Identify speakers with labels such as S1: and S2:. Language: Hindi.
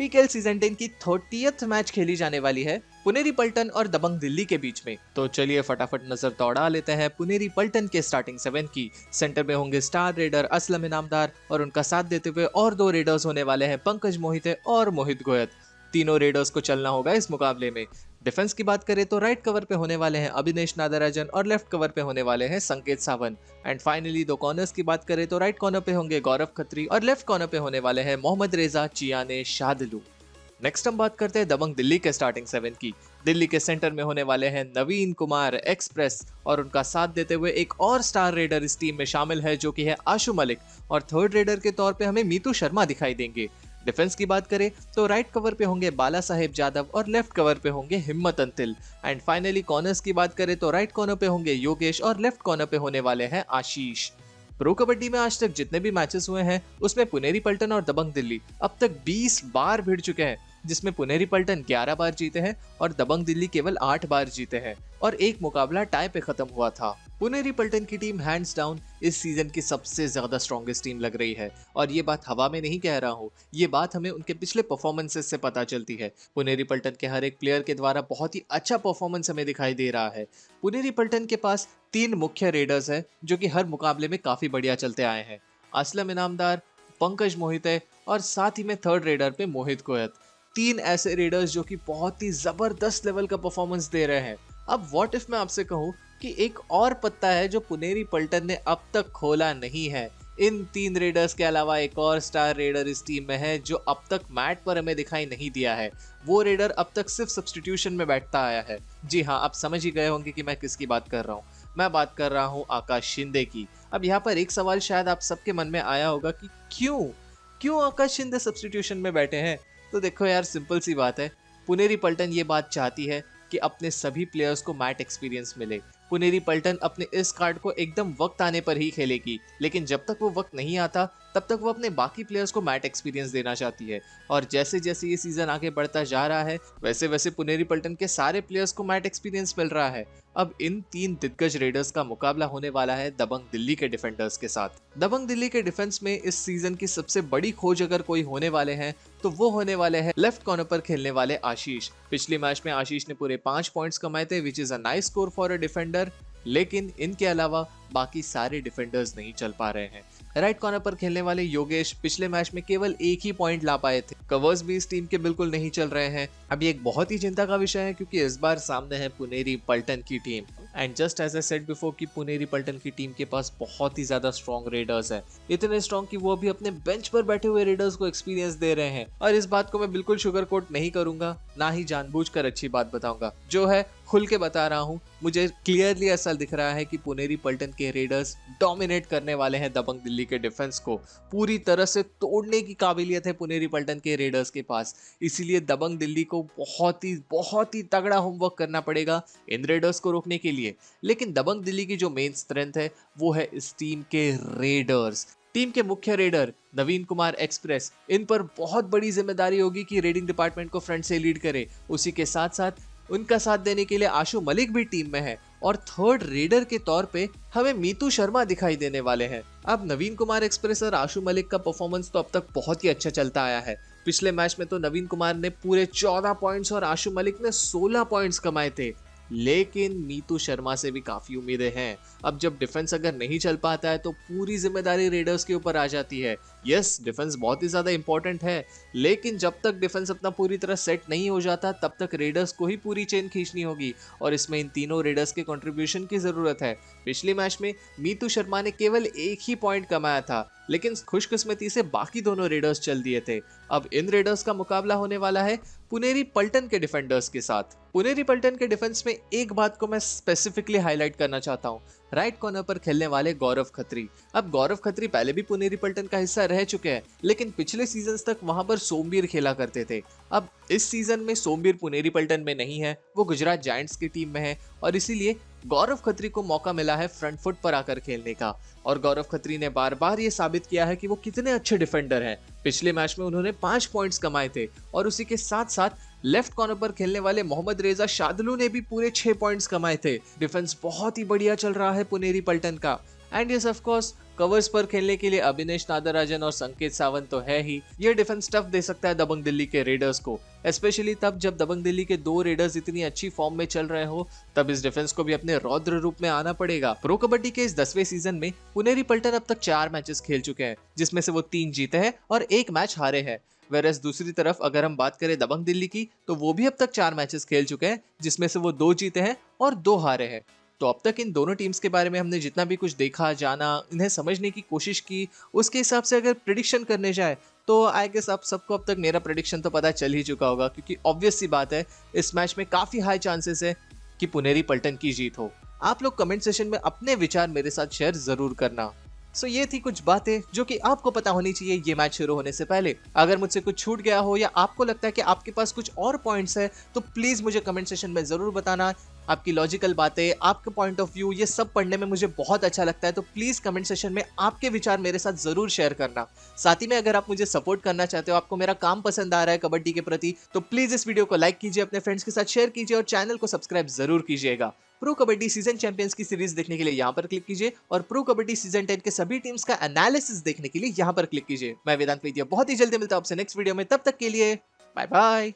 S1: पीकेएल सीजन 10 की 30th मैच खेली जाने वाली है पुनेरी पल्टन और दबंग दिल्ली के बीच में। तो चलिए फटाफट नजर दौड़ा लेते हैं पुनेरी पल्टन के स्टार्टिंग 7 की। सेंटर में होंगे स्टार रेडर असलम इनामदार और उनका साथ देते हुए और दो रेडर्स होने वाले हैं पंकज मोहिते और मोहित गोयत। तीनों रेडर्स को चलना होगा इस मुकाबले में। डिफेंस की बात करें तो राइट कवर पे होने वाले हैं अभिनेश नादराजन और लेफ्ट कवर पे होने वाले हैं संकेत सावंत। एंड फाइनली दो कॉर्नर्स की बात करें तो राइट कॉर्नर पे होंगे गौरव खत्री और लेफ्ट कॉर्नर पे होने वाले हैं मोहम्मद रेजा चियाने शादलू। नेक्स्ट हम बात करते हैं दबंग दिल्ली के स्टार्टिंग 7 की। दिल्ली के सेंटर में होने वाले हैं नवीन कुमार एक्सप्रेस और उनका साथ देते हुए एक और स्टार रेडर इस टीम में शामिल है जो कि है आशु मलिक, और थर्ड रेडर के तौर पे हमें मीतू शर्मा दिखाई देंगे। डिफेंस की बात करें तो राइट कवर पे होंगे बाला साहेब जादव और लेफ्ट कवर पे होंगे हिम्मत अंतिल। एंड फाइनली कॉर्नर्स की बात करें तो राइट कॉर्नर पे होंगे योगेश और लेफ्ट कॉर्नर पे होने वाले हैं आशीष। प्रो कबड्डी में आज तक जितने भी मैचेस हुए हैं उसमें पुनेरी पल्टन और दबंग दिल्ली अब तक 20 बार भिड़ चुके हैं, जिसमें पुनेरी पल्टन 11 बार जीते हैं और दबंग दिल्ली केवल 8 बार जीते हैं और एक मुकाबला टाई पे खत्म हुआ था। पुनेरी पल्टन की टीम हैंड्स डाउन इस सीजन की सबसे ज्यादा स्ट्रॉन्गेस्ट टीम लग रही है, और ये बात हवा में नहीं कह रहा हूँ, ये बात हमें उनके पिछले परफॉर्मेंसेस से पता चलती है। पुनेरी पल्टन के हर एक प्लेयर के द्वारा बहुत ही अच्छा परफॉर्मेंस हमें दिखाई दे रहा है। पुनेरी पल्टन के पास 3 मुख्य रेडर्स हैं जो कि हर मुकाबले में काफी बढ़िया चलते आए हैं, असलम इनामदार, पंकज मोहिते और साथ ही में थर्ड रेडर पे मोहित गोयत। 3 ऐसे रेडर्स जो कि बहुत ही जबरदस्त लेवल का परफॉर्मेंस दे रहे हैं। अब व्हाट इफ मैं आपसे कहूं कि एक और पत्ता है जो पुनेरी पल्टन ने अब तक खोला नहीं है। इन 3 रेडर्स के अलावा एक और स्टार रेडर इस टीम में है जो अब तक मैट पर हमें दिखाई नहीं दिया है। वो रेडर अब तक सिर्फ सब्स्टिट्यूशन में बैठता आया है। जी हाँ, आप समझ ही गए होंगे कि मैं किसकी बात कर रहा हूँ। मैं बात कर रहा हूँ आकाश शिंदे की। अब यहाँ पर एक सवाल शायद आप सबके मन में आया होगा कि क्यों आकाश शिंदे सब्स्टिट्यूशन में बैठे हैं। तो देखो यार, सिंपल सी बात है, पुनेरी पल्टन ये बात चाहती है कि अपने सभी प्लेयर्स को मैट एक्सपीरियंस मिले। पुनेरी पल्टन अपने इस कार्ड को एकदम वक्त आने पर ही खेलेगी, लेकिन जब तक वो वक्त नहीं आता तब तक वो अपने बाकी प्लेयर्स को मैट एक्सपीरियंस देना चाहती है। और जैसे जैसे ये सीजन आगे बढ़ता जा रहा है वैसे वैसे पुनेरी पल्टन के सारे प्लेयर्स को मैट एक्सपीरियंस मिल रहा है। अब इन 3 दिग्गज रेडर्स का मुकाबला होने वाला है दबंग दिल्ली के डिफेंडर्स के साथ। दबंग दिल्ली के डिफेंस में इस सीजन की सबसे बड़ी खोज अगर कोई होने वाले हैं तो वो होने वाले हैं लेफ्ट कॉर्नर पर खेलने वाले आशीष। पिछले मैच में आशीष ने पूरे 5 पॉइंट्स कमाए थे, which is a nice score for a defender, लेकिन इनके अलावा बाकी सारे डिफेंडर्स नहीं चल पा रहे हैं। राइट कॉर्नर पर खेलने वाले योगेश पिछले मैच में केवल एक ही पॉइंट ला पाए थे। कवर्स भी इस टीम के बिल्कुल नहीं चल रहे हैं। अब ये एक बहुत ही चिंता का विषय है क्योंकि इस बार सामने है पुनेरी पल्टन की टीम, and just as I said before कि पुनेरी पल्टन की टीम के पास बहुत ही ज्यादा स्ट्रॉन्ग रेडर्स है, इतने स्ट्रॉन्ग कि वो अभी अपने बेंच पर बैठे हुए रेडर्स को एक्सपीरियंस दे रहे हैं। और इस बात को मैं बिल्कुल शुगर कोट नहीं करूंगा, ना ही जानबूझकर अच्छी बात बताऊंगा, जो है खुल के बता रहा हूँ। मुझे क्लियरली ऐसा दिख रहा है कि पुनेरी पल्टन के रेडर्स डोमिनेट करने वाले हैं दबंग दिल्ली के डिफेंस को। पूरी तरह से तोड़ने की काबिलियत है पुनेरी पल्टन के रेडर्स के पास। इसीलिए दबंग दिल्ली को बहुत ही तगड़ा होमवर्क करना पड़ेगा इन रेडर्स को रोकने के लिए। लेकिन दबंग दिल्ली की जो मेन स्ट्रेंथ है वो है इस टीम के रेडर्स। टीम के मुख्य रेडर नवीन कुमार एक्सप्रेस, इन पर बहुत बड़ी जिम्मेदारी होगी कि रेडिंग डिपार्टमेंट को फ्रंट से लीड करे। उसी के साथ साथ उनका साथ देने के लिए आशु मलिक भी टीम में है, और थर्ड रेडर के तौर पे हमें मीतू शर्मा दिखाई देने वाले हैं। अब नवीन कुमार एक्सप्रेस और आशु मलिक का परफॉर्मेंस तो अब तक बहुत ही अच्छा चलता आया है। पिछले मैच में तो नवीन कुमार ने पूरे 14 पॉइंट्स और आशु मलिक ने 16 पॉइंट्स कमाए थे, लेकिन मीतू शर्मा से भी काफी उम्मीदें हैं। अब जब डिफेंस अगर नहीं चल पाता है तो पूरी जिम्मेदारी रेडर्स के ऊपर आ जाती है। यस, डिफेंस बहुत ही ज्यादा इंपॉर्टेंट है, लेकिन जब तक डिफेंस अपना पूरी तरह सेट नहीं हो जाता तब तक रेडर्स को ही पूरी चेन खींचनी होगी, और इसमें इन तीनों रेडर्स के कंट्रीब्यूशन की जरूरत है। पिछले मैच में मीतू शर्मा ने केवल एक ही पॉइंट कमाया था, लेकिन खुशकिस्मती से बाकी दोनों रेडर्स चल दिए थे। अब इन रेडर्स का मुकाबला होने वाला है पुनेरी पल्टन के डिफेंडर्स के साथ। पुनेरी पल्टन के डिफेंस में एक बात को मैं स्पेसिफिकली हाईलाइट करना चाहता हूँ, राइट कॉर्नर पर खेलने वाले गौरव खत्री। अब गौरव खत्री पहले भी पुनेरी पल्टन का हिस्सा रह चुके हैं, लेकिन पिछले सीजन्स तक वहां पर सोमवीर खेला करते थे। अब इस सीजन में सोमवीर पुनेरी पल्टन में नहीं है, वो गुजरात जायंट्स की टीम में है, और इसीलिए गौरव खत्री को मौका मिला है फ्रंट फुट पर आकर खेलने का। और गौरव खत्री ने बार बार ये साबित किया है कि वो कितने अच्छे डिफेंडर हैं। पिछले मैच में उन्होंने 5 पॉइंट्स कमाए थे, और उसी के साथ साथ लेफ्ट कॉर्नर पर खेलने वाले मोहम्मद रेजा शादलू ने भी पूरे 6 पॉइंट्स कमाए थे। डिफेंस बहुत ही बढ़िया चल रहा है पुनेरी पल्टन का। And yes of course covers पर खेलने के लिए अभिनेश नागराजन और संकेत सावंत तो है ही। ये डिफेंस टफ दे सकता है दबंग दिल्ली के रेडर्स को, स्पेशली तब जब दबंग दिल्ली के दो रेडर्स इतनी अच्छी फॉर्म में चल रहे हो। तब इस डिफेंस को भी अपने रौद्र रूप में आना पड़ेगा। प्रो कबड्डी के इस 10वें सीजन में पुनेरी पल्टन अब तक 4 मैचेस खेल चुके हैं, जिसमें से वो 3 जीते हैं और 1 मैच हारे हैं। वेरस दूसरी तरफ अगर हम बात करें दबंग दिल्ली की, तो वो भी अब तक 4 मैचेस खेल चुके हैं, जिसमें से वो 2 जीते हैं और 2 हारे हैं। तो अब तक इन दोनों टीम्स के बारे में हमने जितना भी कुछ देखा, जाना, इन्हें समझने की कोशिश की, उसके हिसाब से अगर प्रिडिक्शन करने जाए तो आई गेस आप सबको अब तक मेरा प्रिडिक्शन तो पता चल ही चुका होगा, क्योंकि ऑब्वियस सी बात है इस मैच में काफी हाई चांसेस है कि पुनेरी पल्टन की जीत हो। आप लोग कमेंट सेशन में अपने विचार मेरे साथ शेयर जरूर करना। सो ये थी कुछ बातें जो कि आपको पता होनी चाहिए ये मैच शुरू होने से पहले। अगर मुझसे कुछ छूट गया हो या आपको लगता है कि आपके पास कुछ और पॉइंट्स है, तो प्लीज मुझे कमेंट सेशन में जरूर बताना। आपकी लॉजिकल बातें, आपका पॉइंट ऑफ व्यू, ये सब पढ़ने में मुझे बहुत अच्छा लगता है। तो प्लीज कमेंट सेशन में आपके विचार मेरे साथ जरूर शेयर करना। साथ ही में अगर आप मुझे सपोर्ट करना चाहते हो, आपको मेरा काम पसंद आ रहा है कबड्डी के प्रति, तो प्लीज इस वीडियो को लाइक कीजिए, अपने फ्रेंड्स के साथ शेयर कीजिए और चैनल को सब्सक्राइब जरूर कीजिएगा। प्रो कबड्डी सीजन चैंपियंस की सीरीज देखने के लिए यहाँ पर क्लिक कीजिए और प्रो कबड्डी सीजन 10 के सभी टीम्स का एनालिसिस देखने के लिए यहाँ पर क्लिक कीजिए। मैं वेदांत वैद्य बहुत ही जल्दी मिलता हूँ आपसे नेक्स्ट वीडियो में, तब तक के लिए बाय बाय।